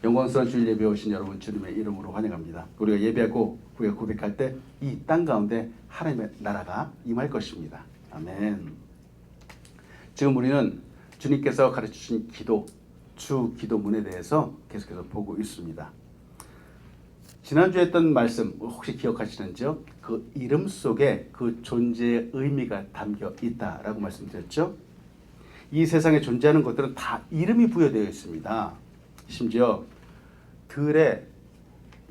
영광스러운 주일 예배 오신 여러분 주님의 이름으로 환영합니다. 우리가 예배하고 우리가 고백할 때 이 땅 가운데 하나님의 나라가 임할 것입니다. 아멘. 지금 우리는 주님께서 가르쳐주신 기도, 주 기도문에 대해서 계속해서 보고 있습니다. 지난주에 했던 말씀 혹시 기억하시는지요? 그 이름 속에 그 존재의 의미가 담겨 있다라고 말씀드렸죠. 이 세상에 존재하는 것들은 다 이름이 부여되어 있습니다. 심지어 들에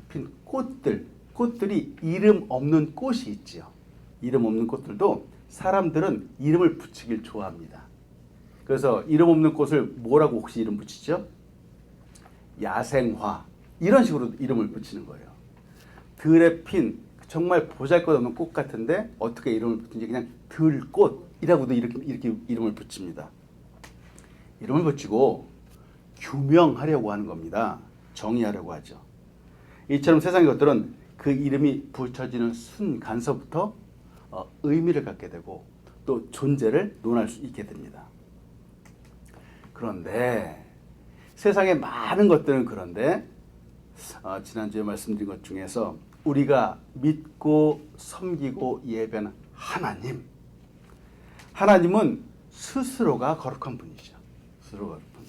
핀 꽃들이 이름 없는 꽃이 있지요. 이름 없는 꽃들도 사람들은 이름을 붙이길 좋아합니다. 그래서 이름 없는 꽃을 뭐라고 혹시 이름 붙이죠? 야생화 이런 식으로 이름을 붙이는 거예요. 들에 핀 정말 보잘것없는 꽃 같은데 어떻게 이름을 붙이는지 그냥 들꽃이라고도 이렇게 이름을 붙입니다. 이름을 붙이고 규명하려고 하는 겁니다. 정의하려고 하죠. 이처럼 세상의 것들은 그 이름이 붙여지는 순간서부터 의미를 갖게 되고 또 존재를 논할 수 있게 됩니다. 그런데 세상의 많은 것들은 그런데 지난주에 말씀드린 것 중에서 우리가 믿고 섬기고 예배하는 하나님은 스스로가 거룩한 분이죠. 스스로가 거룩한 분.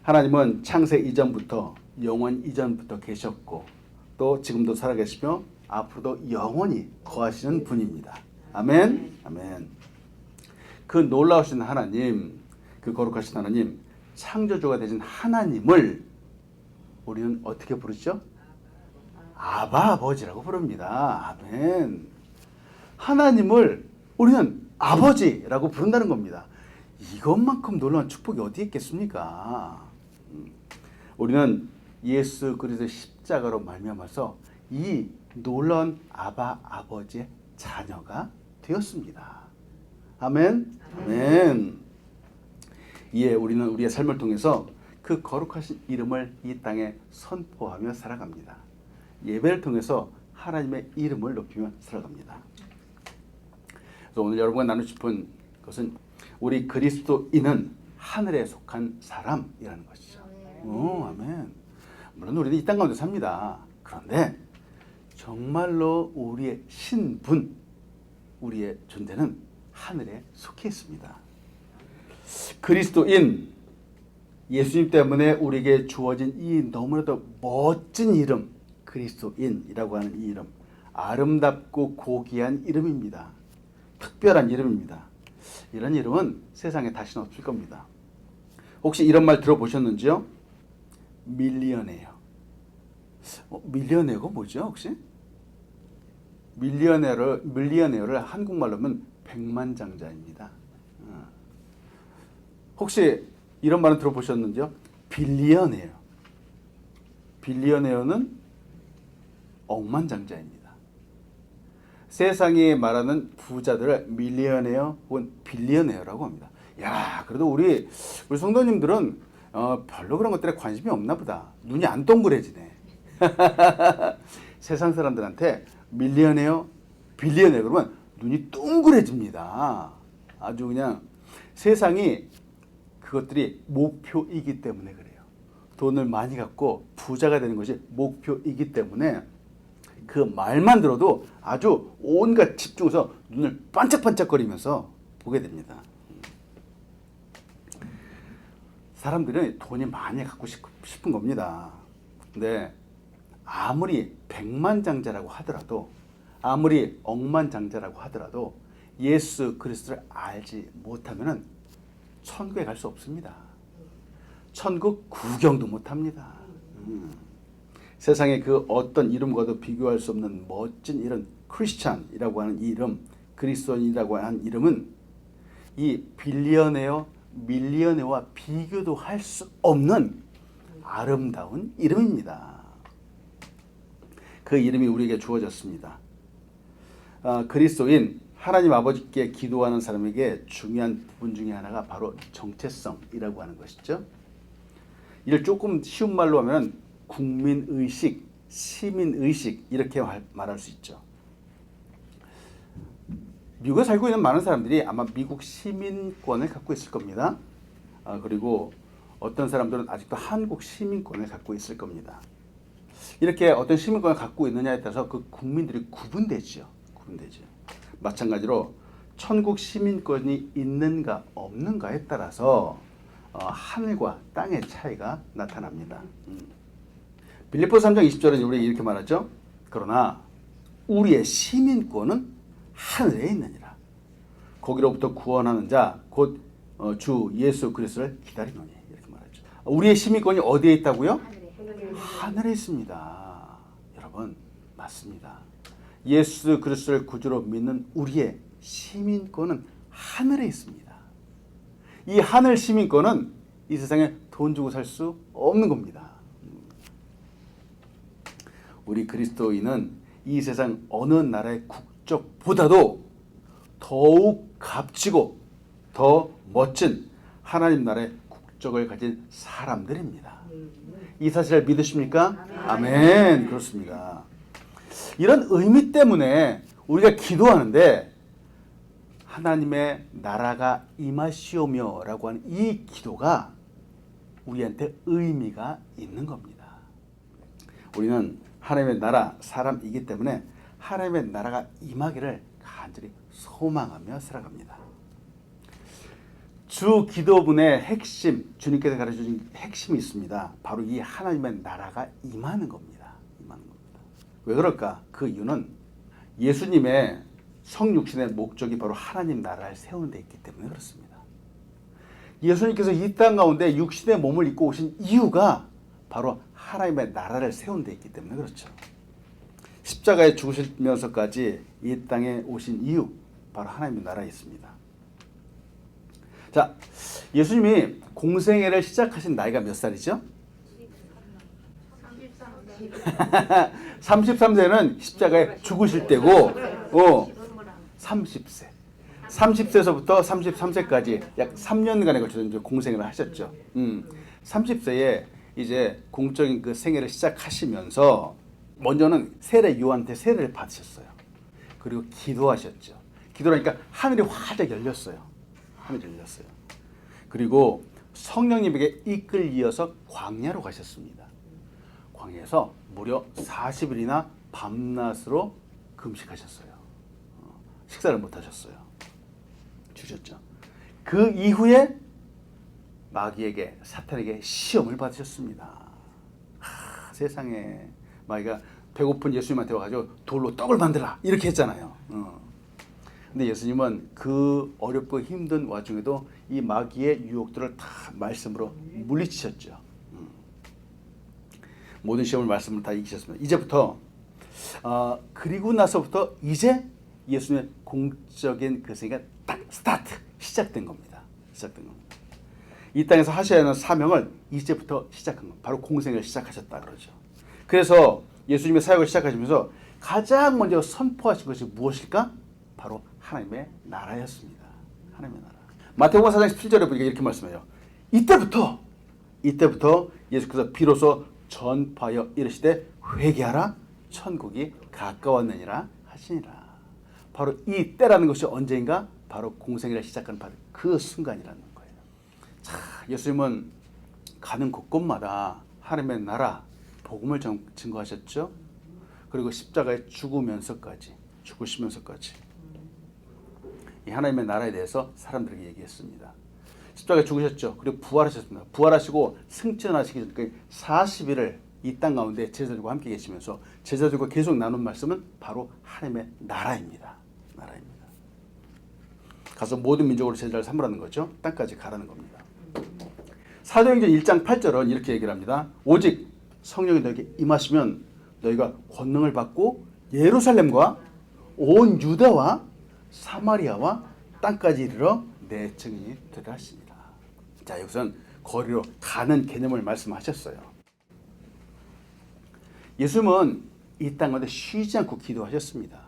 하나님은 창세 이전부터 영원 이전부터 계셨고 또 지금도 살아계시며 앞으로도 영원히 거하시는 분입니다. 아멘. 아멘. 그 놀라우신 하나님, 그 거룩하신 하나님, 창조주가 되신 하나님을 우리는 어떻게 부르죠? 아바 아버지라고 부릅니다. 아멘. 하나님을 우리는 아버지라고 부른다는 겁니다. 이것만큼 놀라운 축복이 어디 있겠습니까? 우리는 예수 그리스도의 십자가로 말미암아서 이 놀라운 아바 아버지의 자녀가 되었습니다. 아멘. 아멘. 이에 우리는 우리의 삶을 통해서 그 거룩하신 이름을 이 땅에 선포하며 살아갑니다. 예배를 통해서 하나님의 이름을 높이며 살아갑니다. 그래서 오늘 여러분과 나누고 싶은 것은 우리 그리스도인은 하늘에 속한 사람이라는 것이죠. 아멘. 물론 우리는 이 땅 가운데 삽니다. 그런데 정말로 우리의 신분, 우리의 존재는 하늘에 속해 있습니다. 그리스도인, 예수님 때문에 우리에게 주어진 이 너무나도 멋진 이름, 그리스도인이라고 하는 이 이름, 아름답고 고귀한 이름입니다. 특별한 이름입니다. 이런 이름은 세상에 다시는 없을 겁니다. 혹시 이런 말 들어보셨는지요? 밀리어네어. 밀리어네어가 뭐죠 혹시? 밀리어네어를 한국말로 하면 백만장자입니다. 혹시 이런 말은 들어보셨는지요? 빌리어네어. 빌리어네어는 억만장자입니다. 세상이 말하는 부자들을 밀리어네어 혹은 빌리어네어라고 합니다. 야, 그래도 우리 성도님들은 별로 그런 것들에 관심이 없나 보다. 눈이 안 동그래지네. 세상 사람들한테 밀리어네어, 빌리어네어 그러면 눈이 동그래집니다. 아주 그냥 세상이 그것들이 목표이기 때문에 그래요. 돈을 많이 갖고 부자가 되는 것이 목표이기 때문에 그 말만 들어도 아주 온갖 집중해서 눈을 반짝반짝거리면서 보게 됩니다. 사람들은 돈이 많이 갖고 싶은 겁니다. 근데 아무리 백만장자라고 하더라도 아무리 억만장자라고 하더라도 예수 그리스도를 알지 못하면은 천국에 갈 수 없습니다. 천국 구경도 못합니다. 세상에 그 어떤 이름과도 비교할 수 없는 멋진 이름, 크리스찬이라고 하는 이 이름, 그리스도인이라고 하는 이름은 이 빌리어네어, 밀리어네어와 비교도 할 수 없는 아름다운 이름입니다. 그 이름이 우리에게 주어졌습니다. 그리스도인, 하나님 아버지께 기도하는 사람에게 중요한 부분 중에 하나가 바로 정체성이라고 하는 것이죠. 이를 조금 쉬운 말로 하면 국민의식, 시민의식 이렇게 말할 수 있죠. 미국에 살고 있는 많은 사람들이 아마 미국 시민권을 갖고 있을 겁니다. 그리고 어떤 사람들은 아직도 한국 시민권을 갖고 있을 겁니다. 이렇게 어떤 시민권을 갖고 있느냐에 따라서 그 국민들이 구분되죠. 마찬가지로 천국 시민권이 있는가 없는가에 따라서 하늘과 땅의 차이가 나타납니다. 빌립보 3장 20절은 우리 이렇게 말하죠. 그러나 우리의 시민권은 하늘에 있느니라. 거기로부터 구원하는 자 곧 주 예수 그리스도를 기다리노니. 이렇게 말하죠. 우리의 시민권이 어디에 있다고요? 하늘에 있습니다. 여러분, 맞습니다. 예수 그리스도를 구주로 믿는 우리의 시민권은 하늘에 있습니다. 이 하늘 시민권은 이 세상에 돈 주고 살 수 없는 겁니다. 우리 그리스도인은 이 세상 어느 나라의 국적보다도 더욱 값지고 더 멋진 하나님 나라의 국적을 가진 사람들입니다. 이 사실을 믿으십니까? 아멘. 그렇습니다. 이런 의미 때문에 우리가 기도하는데 하나님의 나라가 임하시오며 라고 하는 이 기도가 우리한테 의미가 있는 겁니다. 우리는 하나님의 나라 사람이기 때문에 하나님의 나라가 임하기를 간절히 소망하며 살아갑니다. 주 기도문의 핵심, 주님께서 가르쳐주신 핵심이 있습니다. 바로 이 하나님의 나라가 임하는 겁니다. 왜 그럴까? 그 이유는 예수님의 성육신의 목적이 바로 하나님 나라를 세우는 데 있기 때문에 그렇습니다. 예수님께서 이 땅 가운데 육신의 몸을 입고 오신 이유가 바로 하나님의 나라를 세우는 데 있기 때문에 그렇죠. 십자가에 죽으시면서까지 이 땅에 오신 이유, 바로 하나님의 나라에 있습니다. 자, 예수님이 공생애를 시작하신 나이가 몇 살이죠? 33세는 십자가에 죽으실 때고 30세. 30세서부터 33세까지 약 3년간에 걸쳐서 공생애를 하셨죠. 30세에 이제 공적인 그 생애를 시작하시면서 먼저는 세례 요한한테 세례를 받으셨어요. 그리고 기도하셨죠. 기도하니까 하늘이 활짝 열렸어요. 그리고 성령님에게 이끌리어서 광야로 가셨습니다. 광야에서 무려 40일이나 밤낮으로 금식하셨어요. 식사를 못 하셨어요. 주셨죠. 그 이후에 마귀에게, 사탄에게 시험을 받으셨습니다. 세상에, 마귀가 배고픈 예수님한테 와가지고 돌로 떡을 만들라 이렇게 했잖아요. 근데 예수님은 그 어렵고 힘든 와중에도 이 마귀의 유혹들을 다 말씀으로 물리치셨죠. 모든 시험을 말씀을 다 이기셨습니다. 이제부터 그리고 나서부터 이제 예수님의 공적인 그 생애가 딱 시작된 겁니다. 이 땅에서 하셔야 하는 사명을 이제부터 시작한 겁니다. 바로 공생을 시작하셨다 그러죠. 그래서 예수님의 사역을 시작하시면서 가장 먼저 선포하신 것이 무엇일까? 바로 하나님의 나라였습니다. 하나님의 나라. 마태복음 4장 17절에 보니까 이렇게 말씀해요. 이때부터 예수께서 비로소 전파하여 이르시되 회개하라 천국이 가까웠느니라 하시니라. 바로 이 때라는 것이 언제인가? 바로 공생애를 시작하는 바로 그 순간이라는 거예요. 자, 예수님은 가는 곳곳마다 하나님의 나라 복음을 증거하셨죠. 그리고 십자가에 죽으시면서까지 이 하나님의 나라에 대해서 사람들에게 얘기했습니다. 십자가에 죽으셨죠. 그리고 부활하셨습니다. 부활하시고 승천하시기 전까지 40일을 이 땅 가운데 제자들과 함께 계시면서 제자들과 계속 나눈 말씀은 바로 하나님의 나라입니다. 가서 모든 민족으로 제자를 삼으라는 거죠. 땅까지 가라는 겁니다. 사도행전 1장 8절은 이렇게 얘기를 합니다. 오직 성령이 너에게 임하시면 너희가 권능을 받고 예루살렘과 온 유다와 사마리아와 땅까지 이르러 내 증인이 되라 하십니다. 자, 여기서는 거리로 가는 개념을 말씀하셨어요. 예수님은 이 땅 가운데 쉬지 않고 기도하셨습니다.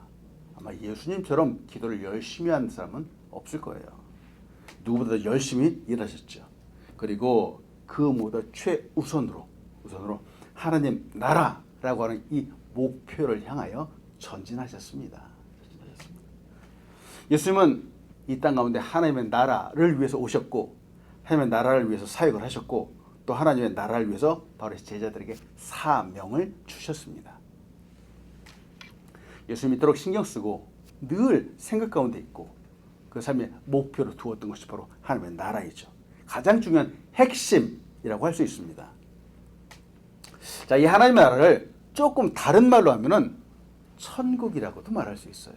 아마 예수님처럼 기도를 열심히 하는 사람은 없을 거예요. 누구보다 열심히 일하셨죠. 그리고 그 무엇보다 최우선으로 하나님 나라라고 하는 이 목표를 향하여 전진하셨습니다. 예수님은 이 땅 가운데 하나님의 나라를 위해서 오셨고 하나님의 나라를 위해서 사역을 하셨고 또 하나님의 나라를 위해서 바로 제자들에게 사명을 주셨습니다. 예수님이 이토록 신경 쓰고 늘 생각 가운데 있고 그 삶의 목표로 두었던 것이 바로 하나님의 나라이죠. 가장 중요한 핵심이라고 할 수 있습니다. 자, 이 하나님의 나라를 조금 다른 말로 하면은 천국이라고도 말할 수 있어요.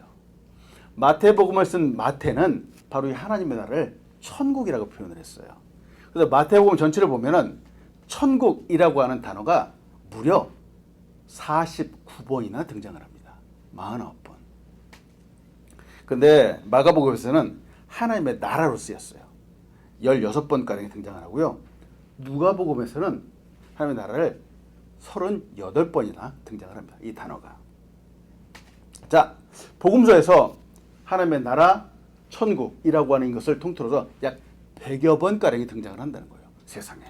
마태복음을 쓴 마태는 바로 이 하나님의 나라를 천국이라고 표현을 했어요. 그래서 마태복음 전체를 보면은 천국이라고 하는 단어가 무려 49번이나 등장을 합니다. 49번. 근데 마가복음에서는 하나님의 나라로 쓰였어요. 16번가량이 등장을 하고요. 누가복음에서는 하나님의 나라를 38번이나 등장을 합니다. 이 단어가. 자, 복음서에서 하나님의 나라, 천국이라고 하는 것을 통틀어서 약 100여 번가량이 등장을 한다는 거예요. 세상에.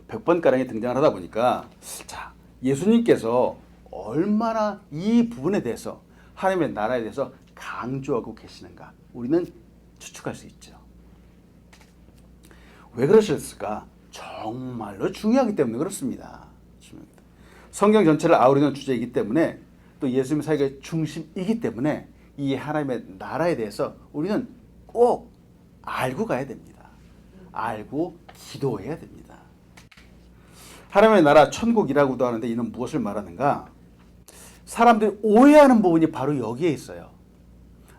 100번가량이 등장을 하다 보니까 자, 예수님께서 얼마나 이 부분에 대해서 하나님의 나라에 대해서 강조하고 계시는가 우리는 추측할 수 있죠. 왜 그러셨을까? 정말로 중요하기 때문에 그렇습니다. 성경 전체를 아우르는 주제이기 때문에 또 예수님 사역의 중심이기 때문에 이 하나님의 나라에 대해서 우리는 꼭 알고 가야 됩니다. 알고 기도해야 됩니다. 하나님의 나라 천국이라고도 하는데 이는 무엇을 말하는가? 사람들이 오해하는 부분이 바로 여기에 있어요.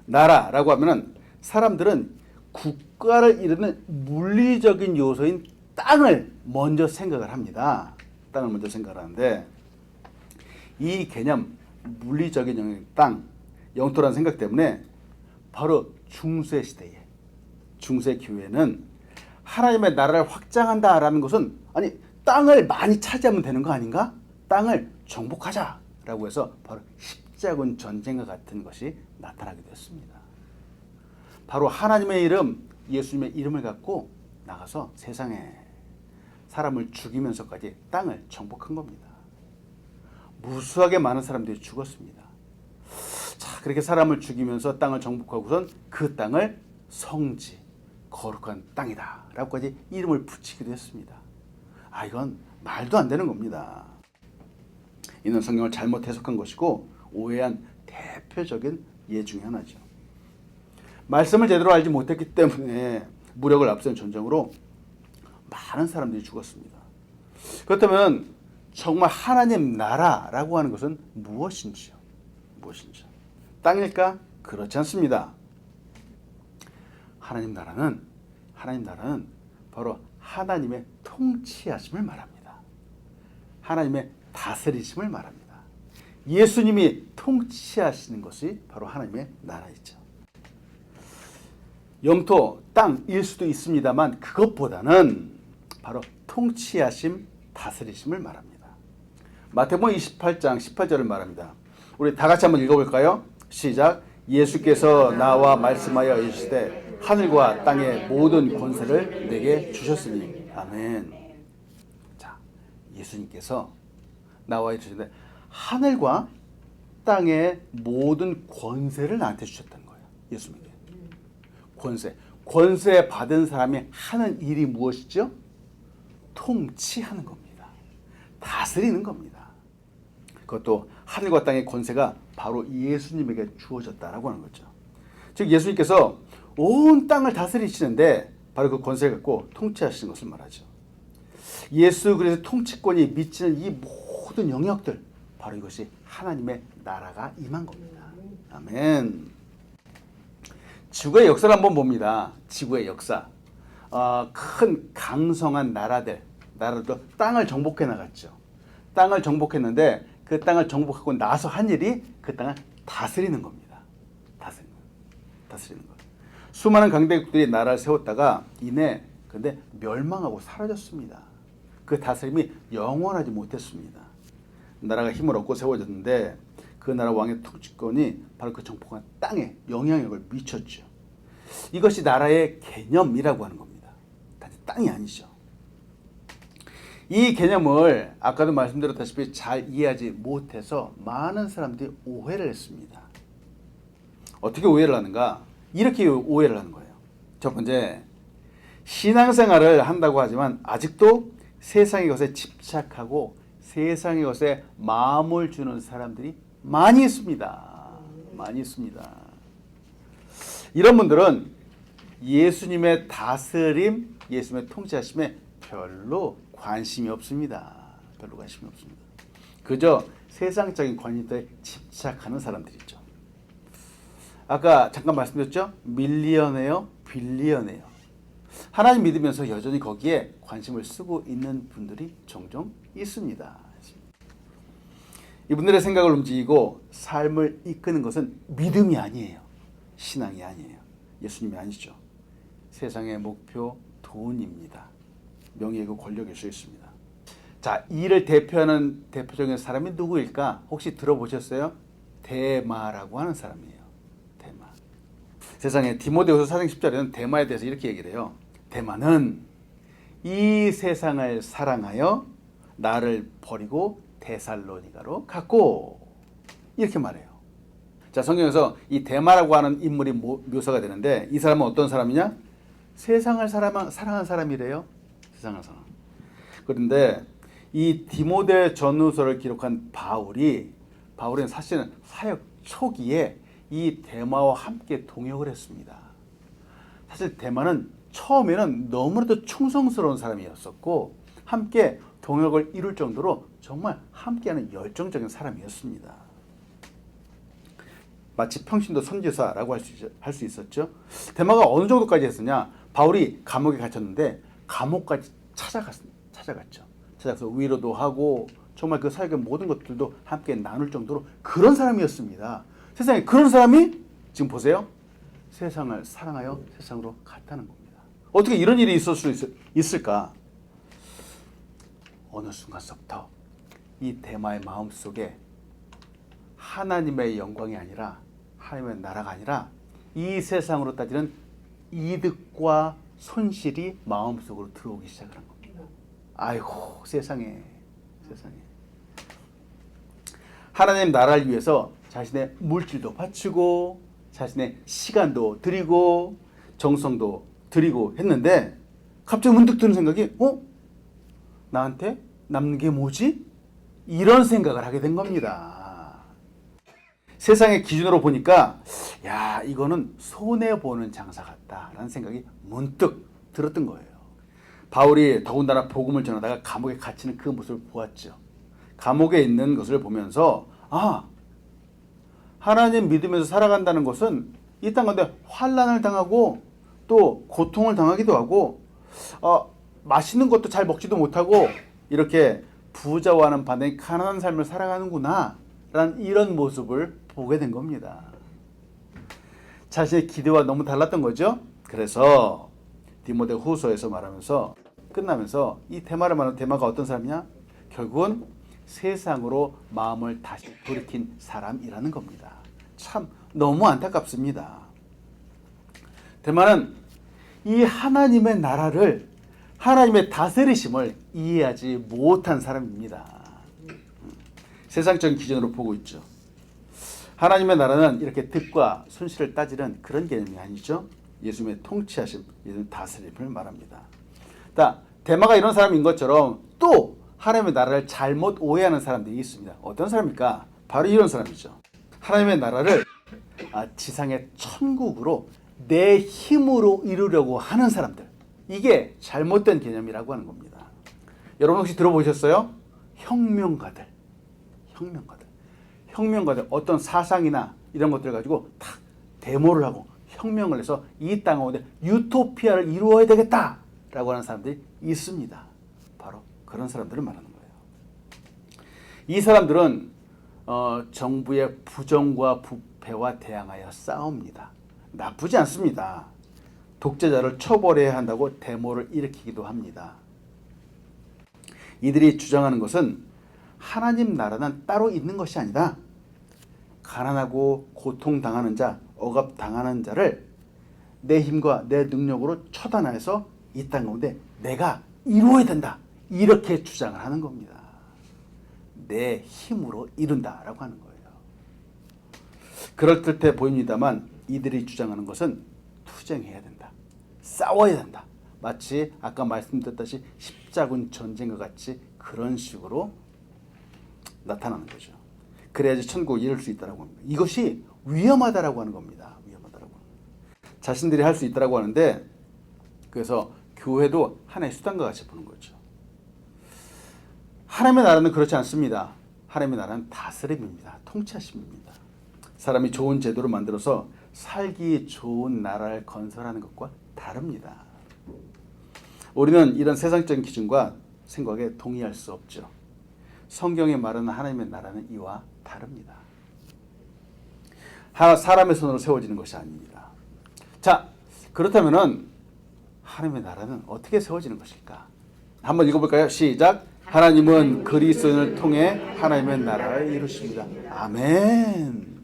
나라라고 하면은 사람들은 국가를 이루는 물리적인 요소인 땅을 먼저 생각을 합니다. 땅을 먼저 생각을 하는데 이 개념, 물리적인 영역, 땅, 영토라는 생각 때문에 바로 중세 시대에, 중세 교회는 하나님의 나라를 확장한다라는 것은 아니 땅을 많이 차지하면 되는 거 아닌가? 땅을 정복하자라고 해서 바로 십자군 전쟁과 같은 것이 나타나게 되었습니다. 바로 하나님의 이름, 예수님의 이름을 갖고 나가서 세상에 사람을 죽이면서까지 땅을 정복한 겁니다. 무수하게 많은 사람들이 죽었습니다. 자, 그렇게 사람을 죽이면서 땅을 정복하고선 그 땅을 성지, 거룩한 땅이다 라고까지 이름을 붙이기도 했습니다. 아, 이건 말도 안 되는 겁니다. 이는 성경을 잘못 해석한 것이고 오해한 대표적인 예 중에 하나죠. 말씀을 제대로 알지 못했기 때문에 무력을 앞세운 전쟁으로 많은 사람들이 죽었습니다. 그렇다면 정말 하나님 나라라고 하는 것은 무엇인지요? 무엇인지요? 땅일까? 그렇지 않습니다. 하나님 나라는 바로 하나님의 통치하심을 말합니다. 하나님의 다스리심을 말합니다. 예수님이 통치하시는 것이 바로 하나님의 나라이죠. 영토, 땅일 수도 있습니다만 그것보다는 바로 통치하심, 다스리심을 말합니다. 마태복음 28장 18절을 말합니다. 우리 다 같이 한번 읽어볼까요? 시작. 예수께서 나와 말씀하여 이르시되 하늘과 땅의 모든 권세를 내게 주셨으니. 아멘. 자, 예수님께서 나와 이르시되 하늘과 땅의 모든 권세를 나한테 주셨다는 거예요. 예수님께. 권세 받은 사람이 하는 일이 무엇이죠? 통치하는 겁니다. 다스리는 겁니다. 그것도 하늘과 땅의 권세가 바로 예수님에게 주어졌다라고 하는 거죠. 즉 예수님께서 온 땅을 다스리시는데 바로 그 권세를 갖고 통치하시는 것을 말하죠. 예수 그리스도의 통치권이 미치는 이 모든 영역들 바로 이것이 하나님의 나라가 임한 겁니다. 아멘. 지구의 역사를 한번 봅니다. 지구의 역사. 큰 강성한 나라들 땅을 정복해 나갔죠. 땅을 정복했는데 그 땅을 정복하고 나서 한 일이 그 땅을 다스리는 겁니다. 다스리는 것. 수많은 강대국들이 나라를 세웠다가 이내 근데 멸망하고 사라졌습니다. 그 다스림이 영원하지 못했습니다. 나라가 힘을 얻고 세워졌는데 그 나라 왕의 통치권이 바로 그 정복한 땅에 영향력을 미쳤죠. 이것이 나라의 개념이라고 하는 겁니다. 단지 땅이 아니죠. 이 개념을 아까도 말씀드렸다시피 잘 이해하지 못해서 많은 사람들이 오해를 했습니다. 어떻게 오해를 하는가? 이렇게 오해를 하는 거예요. 첫 번째, 신앙생활을 한다고 하지만 아직도 세상의 것에 집착하고 세상의 것에 마음을 주는 사람들이 많이 있습니다. 많이 있습니다. 이런 분들은 예수님의 다스림, 예수님의 통치하심에 별로 관심이 없습니다. 별로 관심이 없습니다. 그저 세상적인 관심에 집착하는 사람들이죠. 아까 잠깐 말씀드렸죠? 밀리어네어, 빌리어네어. 하나님 믿으면서 여전히 거기에 관심을 쓰고 있는 분들이 종종 있습니다. 이분들의 생각을 움직이고 삶을 이끄는 것은 믿음이 아니에요. 신앙이 아니에요. 예수님이 아니죠. 세상의 목표 돈입니다. 명예고 권력일 수 있습니다. 자, 이를 대표하는 대표적인 사람이 누구일까? 혹시 들어보셨어요? 데마라고 하는 사람이에요. 데마. 세상에 디모데후서 4장 10절에는 데마에 대해서 이렇게 얘기를 해요. 데마는 이 세상을 사랑하여 나를 버리고 데살로니가로 갔고, 이렇게 말해요. 자, 성경에서 이 데마라고 하는 인물이 묘사가 되는데 이 사람은 어떤 사람이냐? 세상을 사랑한 사람이래요. 세상을 사랑. 그런데 이 디모데 전후서를 기록한 바울은 사실은 사역 초기에 이 데마와 함께 동역을 했습니다. 사실 데마는 처음에는 너무나도 충성스러운 사람이었었고 함께 동역을 이룰 정도로 정말 함께하는 열정적인 사람이었습니다. 마치 평신도 선지자라고 할 수 있었죠. 데마가 어느 정도까지 했으냐? 바울이 감옥에 갇혔는데 감옥까지 찾아갔죠. 찾아가서 위로도 하고 정말 그 사역의 모든 것들도 함께 나눌 정도로 그런 사람이었습니다. 세상에 그런 사람이 지금 보세요. 세상을 사랑하여 세상으로 갔다는 겁니다. 어떻게 이런 일이 있을 수 있을까? 어느 순간서부터 이 데마의 마음속에 하나님의 영광이 아니라 하나님의 나라가 아니라 이 세상으로 따지는 이득과 손실이 마음속으로 들어오기 시작한 겁니다. 아이고 세상에. 하나님 나라를 위해서 자신의 물질도 바치고 자신의 시간도 드리고 정성도 드리고 했는데 갑자기 문득 드는 생각이 나한테 남는 게 뭐지? 이런 생각을 하게 된 겁니다. 세상의 기준으로 보니까 야 이거는 손해보는 장사 같다라는 생각이 문득 들었던 거예요. 바울이 더군다나 복음을 전하다가 감옥에 갇히는 그 모습을 보았죠. 감옥에 있는 것을 보면서 하나님 믿으면서 살아간다는 것은 이 땅 가운데 환난을 당하고 또 고통을 당하기도 하고 맛있는 것도 잘 먹지도 못하고 이렇게 부자와는 반대인 가난한 삶을 살아가는구나 라는 이런 모습을 보게 된 겁니다. 자신의 기대와 너무 달랐던 거죠. 그래서 디모데 후서에서 말하면서 끝나면서 이 데마를 말하는 데마가 어떤 사람이냐? 결국은 세상으로 마음을 다시 돌이킨 사람이라는 겁니다. 참 너무 안타깝습니다. 데마는 이 하나님의 나라를 하나님의 다스리심을 이해하지 못한 사람입니다. 세상적인 기준으로 보고 있죠. 하나님의 나라는 이렇게 득과 손실을 따지는 그런 개념이 아니죠. 예수님의 통치하심, 예수님의 다스림을 말합니다. 데마가 이런 사람인 것처럼 또 하나님의 나라를 잘못 오해하는 사람들이 있습니다. 어떤 사람입니까? 바로 이런 사람이죠. 하나님의 나라를 지상의 천국으로 내 힘으로 이루려고 하는 사람들. 이게 잘못된 개념이라고 하는 겁니다. 여러분 혹시 들어보셨어요? 혁명가들 어떤 사상이나 이런 것들 가지고 탁 데모를 하고 혁명을 해서 이 땅 가운데 유토피아를 이루어야 되겠다라고 하는 사람들이 있습니다. 바로 그런 사람들을 말하는 거예요. 이 사람들은 정부의 부정과 부패와 대항하여 싸웁니다. 나쁘지 않습니다. 독재자를 처벌해야 한다고 데모를 일으키기도 합니다. 이들이 주장하는 것은 하나님 나라는 따로 있는 것이 아니라 가난하고 고통당하는 자, 억압당하는 자를 내 힘과 내 능력으로 처단해서 이 땅 가운데 내가 이루어야 된다. 이렇게 주장을 하는 겁니다. 내 힘으로 이룬다라고 하는 거예요. 그럴듯해 보입니다만 이들이 주장하는 것은 투쟁해야 된다. 싸워야 된다. 마치 아까 말씀드렸다시 십자군 전쟁과 같이 그런 식으로 나타나는 거죠. 그래야지 천국을 이룰 수 있다라고 합니다. 이것이 위험하다라고 하는 겁니다. 위험하다라고. 자신들이 할 수 있다라고 하는데 그래서 교회도 하나의 수단과 같이 보는 거죠. 하나님의 나라는 그렇지 않습니다. 하나님의 나라는 다스림입니다. 통치하심입니다. 사람이 좋은 제도를 만들어서 살기 좋은 나라를 건설하는 것과 다릅니다. 우리는 이런 세상적인 기준과 생각에 동의할 수 없죠. 성경에 말하는 하나님의 나라는 이와 다릅니다. 사람의 손으로 세워지는 것이 아닙니다. 자, 그렇다면은 하나님의 나라는 어떻게 세워지는 것일까? 한번 읽어볼까요? 시작. 하나님은 그리스도를 통해 하나님의 나라를 이루십니다. 아멘.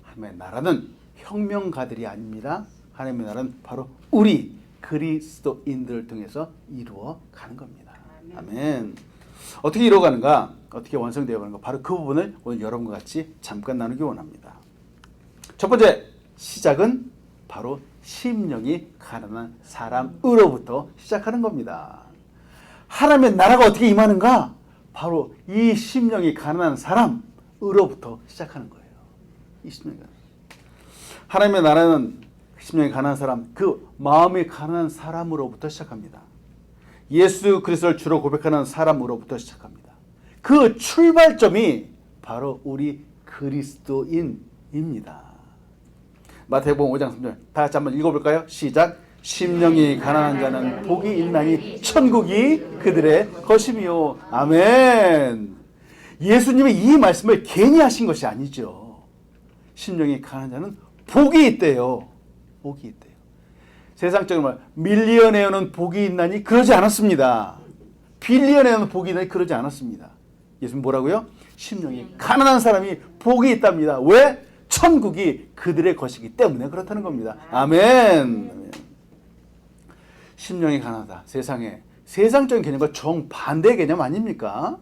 하나님의 나라는 혁명가들이 아닙니다. 하나님의 나라는 바로 우리 그리스도인들을 통해서 이루어 가는 겁니다. 아멘. 어떻게 이루어가는가? 어떻게 완성되어 가는가? 바로 그 부분을 오늘 여러분과 같이 잠깐 나누기 원합니다. 첫 번째 시작은 바로 심령이 가난한 사람으로부터 시작하는 겁니다. 하나님의 나라가 어떻게 임하는가? 바로 이 심령이 가난한 사람으로부터 시작하는 거예요. 이 심령이 가난한. 하나님의 나라는 심령이 가난한 사람, 그 마음이 가난한 사람으로부터 시작합니다. 예수 그리스도를 주로 고백하는 사람으로부터 시작합니다. 그 출발점이 바로 우리 그리스도인입니다. 마태복음 5장 3절 다 같이 한번 읽어볼까요? 시작. 심령이 가난한 자는 복이 있나니 천국이 그들의 것임이요. 아멘. 예수님이 이 말씀을 괜히 하신 것이 아니죠. 심령이 가난한 자는 복이 있대요. 복이 있대요. 세상적으로 말 밀리언웨어는 복이 있나니 그러지 않았습니다. 빌리언웨어는 복이 있나니 그러지 않았습니다. 예수님 뭐라고요? 심령이 가난한 사람이 복이 있답니다. 왜? 천국이 그들의 것이기 때문에 그렇다는 겁니다. 아멘. 심령이 가난하다. 세상에 세상적인 개념과 정반대의 개념 아닙니까?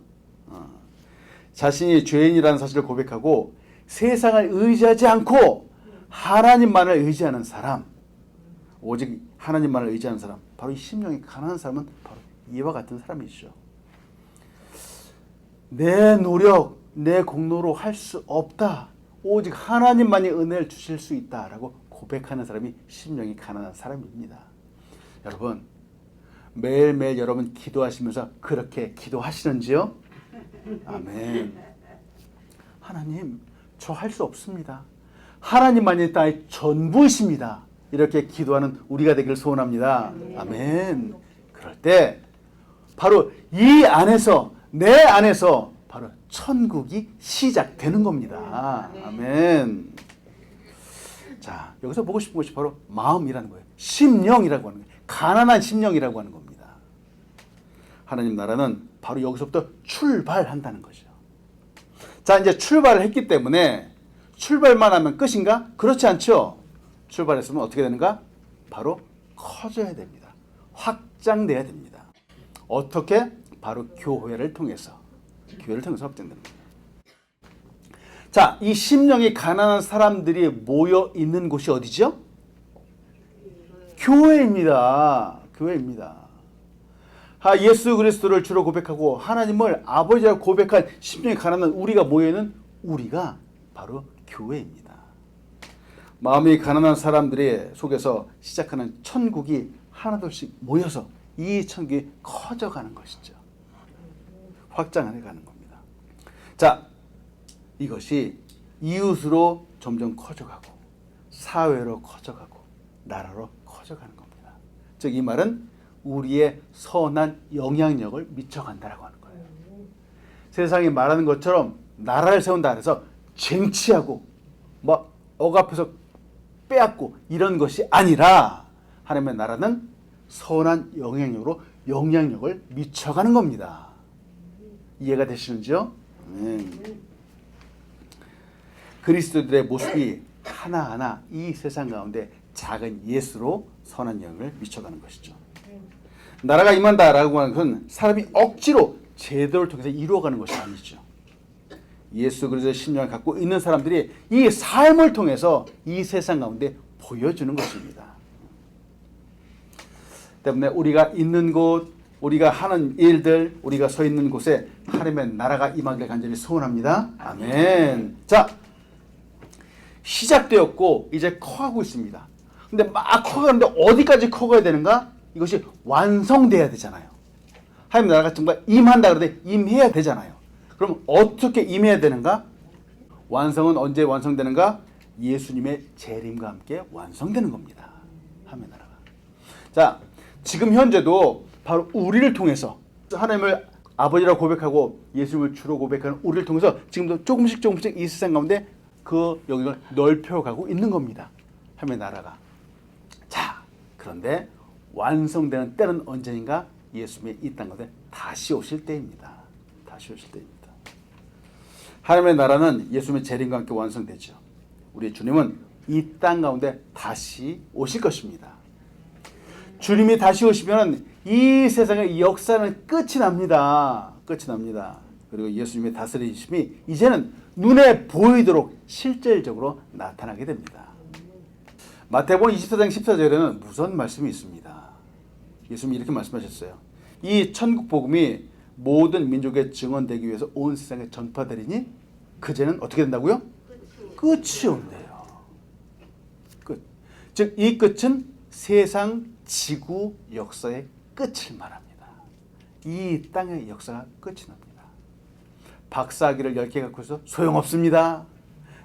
자신이 죄인이라는 사실을 고백하고 세상을 의지하지 않고 하나님만을 의지하는 사람, 오직 하나님만을 의지하는 사람, 바로 이 심령이 가난한 사람은 바로 이와 같은 사람이죠. 내 노력, 내 공로로 할 수 없다. 오직 하나님만이 은혜를 주실 수 있다라고 고백하는 사람이 심령이 가난한 사람입니다. 여러분, 매일매일 여러분 기도하시면서 그렇게 기도하시는지요? 아멘. 하나님, 저 할 수 없습니다. 하나님만이 나의 전부이십니다. 이렇게 기도하는 우리가 되기를 소원합니다. 아멘. 그럴 때 바로 이 안에서, 내 안에서 바로 천국이 시작되는 겁니다. 아멘. 자, 여기서 보고 싶은 것이 바로 마음이라는 거예요. 심령이라고 하는 거예요. 가난한 심령이라고 하는 겁니다. 하나님 나라는 바로 여기서부터 출발한다는 거죠. 자, 이제 출발을 했기 때문에 출발만 하면 끝인가? 그렇지 않죠. 출발했으면 어떻게 되는가? 바로 커져야 됩니다. 확장돼야 됩니다. 어떻게? 바로 교회를 통해서. 교회를 통해서 확장됩니다. 자, 이 심령이 가난한 사람들이 모여 있는 곳이 어디죠? 교회입니다. 교회입니다. 예수 그리스도를 주로 고백하고 하나님을 아버지라고 고백한 심령이 가난한 우리가 모여 있는 우리가 바로 교회입니다. 마음이 가난한 사람들의 속에서 시작하는 천국이 하나둘씩 모여서 이 천국이 커져가는 것이죠. 확장해 가는 겁니다. 자, 이것이 이웃으로 점점 커져가고 사회로 커져가고 나라로 커져가는 겁니다. 즉 이 말은 우리의 선한 영향력을 미쳐간다라고 하는 거예요. 세상이 말하는 것처럼 나라를 세운다 해서 쟁취하고 막 억압해서 빼앗고 이런 것이 아니라 하나님의 나라는 선한 영향력을 미쳐가는 겁니다. 이해가 되시는지요? 그리스도들의 모습이 하나하나 이 세상 가운데 작은 예수로 선한 영향을 미쳐가는 것이죠. 나라가 임한다라고 하는 건 사람이 억지로 제도를 통해서 이루어가는 것이 아니죠. 예수 그리스도의 심령을 갖고 있는 사람들이 이 삶을 통해서 이 세상 가운데 보여주는 것입니다. 때문에 우리가 있는 곳, 우리가 하는 일들, 우리가 서 있는 곳에 하나님의 나라가 임하기를 간절히 소원합니다. 아멘. 자, 시작되었고 이제 커가고 있습니다. 근데 막 커가는데 어디까지 커가야 되는가? 이것이 완성돼야 되잖아요. 하나님 나라가 정말 임한다 그러되 임해야 되잖아요. 그럼 어떻게 임해야 되는가? 완성은 언제 완성되는가? 예수님의 재림과 함께 완성되는 겁니다. 하나님의 나라가. 자, 지금 현재도 바로 우리를 통해서 하나님을 아버지라고 고백하고 예수님을 주로 고백하는 우리를 통해서 지금도 조금씩 이 세상 가운데 그 영역을 넓혀가고 있는 겁니다. 하나님의 나라가. 자, 그런데 완성되는 때는 언제인가? 예수님이 이 땅 가운데 다시 오실 때입니다. 다시 오실 때입니다. 하나님의 나라는 예수님의 재림과 함께 완성되죠. 우리 주님은 이 땅 가운데 다시 오실 것입니다. 주님이 다시 오시면 이 세상의 역사는 끝이 납니다. 끝이 납니다. 그리고 예수님의 다스리심이 이제는 눈에 보이도록 실질적으로 나타나게 됩니다. 마태복음 24장 14절에는 무슨 말씀이 있습니다. 예수님이 이렇게 말씀하셨어요. 이 천국 복음이 모든 민족의 증언되기 위해서 온 세상에 전파되리니 그제는 어떻게 된다고요? 끝이 온대요. 끝. 즉 이 끝은 세상 지구 역사의 끝을 말합니다. 이 땅의 역사가 끝이 납니다. 박사학위를 10개 갖고 있어 소용없습니다.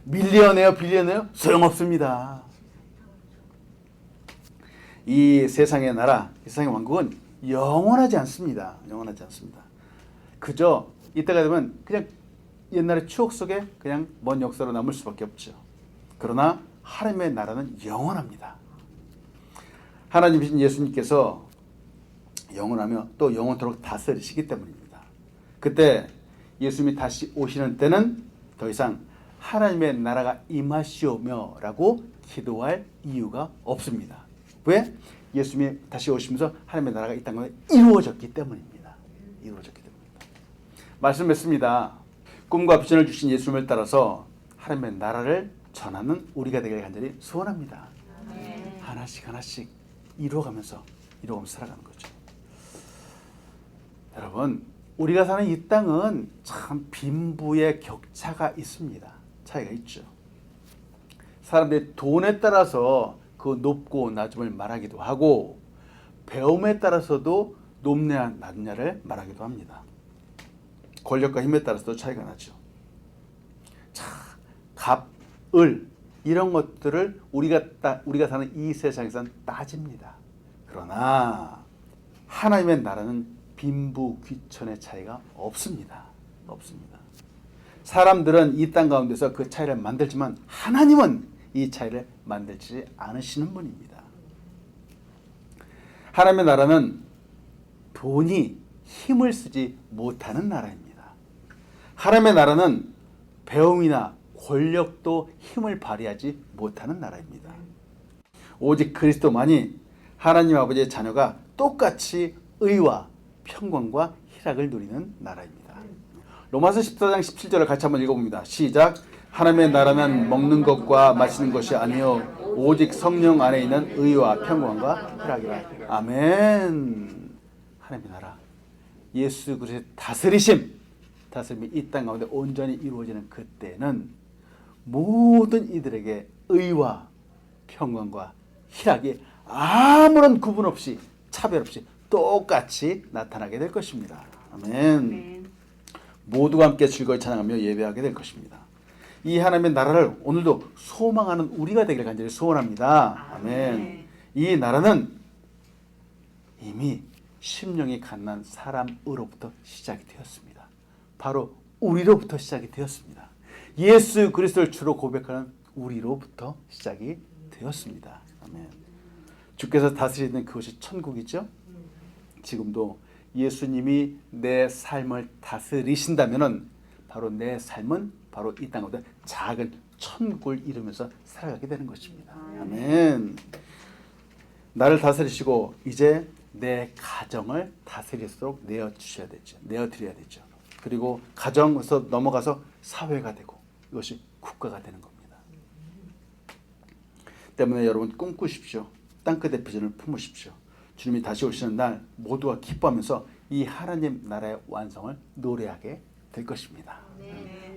밀리언웨어, 빌리언웨어 소용없습니다. 이 세상의 나라, 이 세상의 왕국은 영원하지 않습니다. 영원하지 않습니다. 그저 이때가 되면 그냥 옛날의 추억 속에 그냥 먼 역사로 남을 수밖에 없죠. 그러나 하나님의 나라는 영원합니다. 하나님이신 예수님께서 영원하며 또 영원토록 다스리시기 때문입니다. 그때 예수님이 다시 오시는 때는 더 이상 하나님의 나라가 임하시오며 라고 기도할 이유가 없습니다. 왜? 예수님이 다시 오시면서 하나님의 나라가 이 땅에 이루어졌기 때문입니다. 이루어졌기 때문입니다. 말씀했습니다. 꿈과 비전을 주신 예수님을 따라서 하나님의 나라를 전하는 우리가 되기를 간절히 소원합니다. 하나씩 이루어가면서 살아가는 거죠. 여러분, 우리가 사는 이 땅은 참 빈부의 격차가 있습니다. 차이가 있죠. 사람들이 돈에 따라서 그 높고 낮음을 말하기도 하고 배움에 따라서도 높냐 낮냐를 말하기도 합니다. 권력과 힘에 따라서도 차이가 나죠. 자, 갑, 을 이런 것들을 우리가 사는 이 세상에서는 따집니다. 그러나 하나님의 나라는 빈부귀천의 차이가 없습니다. 없습니다. 사람들은 이 땅 가운데서 그 차이를 만들지만 하나님은 이 차이를 만들지 않으시는 분입니다. 하나님의 나라는 돈이 힘을 쓰지 못하는 나라입니다. 하나님의 나라는 배움이나 권력도 힘을 발휘하지 못하는 나라입니다. 오직 그리스도만이 하나님 아버지의 자녀가 똑같이 의와 평강과 희락을 누리는 나라입니다. 로마서 14장 17절을 같이 한번 읽어봅니다. 시작. 하나님의 나라는 먹는 것과 마시는 것이 아니요 오직 성령 안에 있는 의와 평강과 희락이라. 아멘. 하나님의 나라, 예수 그리스도의 다스림이 이 땅 가운데 온전히 이루어지는 그때는 모든 이들에게 의와 평강과 희락이 아무런 구분 없이 차별 없이 똑같이 나타나게 될 것입니다. 아멘. 모두가 함께 즐거이 찬양하며 예배하게 될 것입니다. 이 하나님의 나라를 오늘도 소망하는 우리가 되길 간절히 소원합니다. 아멘. 이 나라는 이미 심령이 갓난 사람으로부터 시작이 되었습니다. 바로 우리로부터 시작이 되었습니다. 예수 그리스도를 주로 고백하는 우리로부터 시작이 되었습니다. 아멘. 주께서 다스리는 그것이 천국이죠. 지금도 예수님이 내 삶을 다스리신다면은 바로 내 삶은 바로 이 땅 가운데 작은 천국을 이루면서 살아가게 되는 것입니다. 아멘. 나를 다스리시고 이제 내 가정을 다스릴수록 내어주셔야 되죠. 내어드려야 되죠. 그리고 가정에서 넘어가서 사회가 되고 이것이 국가가 되는 겁니다. 때문에 여러분 꿈꾸십시오. 땅끝의 비전을 품으십시오. 주님이 다시 오시는 날 모두가 기뻐하면서 이 하나님 나라의 완성을 노래하게 될 것입니다.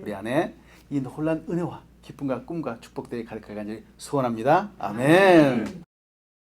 우리 안에 이 놀란 은혜와 기쁨과 꿈과 축복들이 가득하게 간절히 소원합니다. 아멘.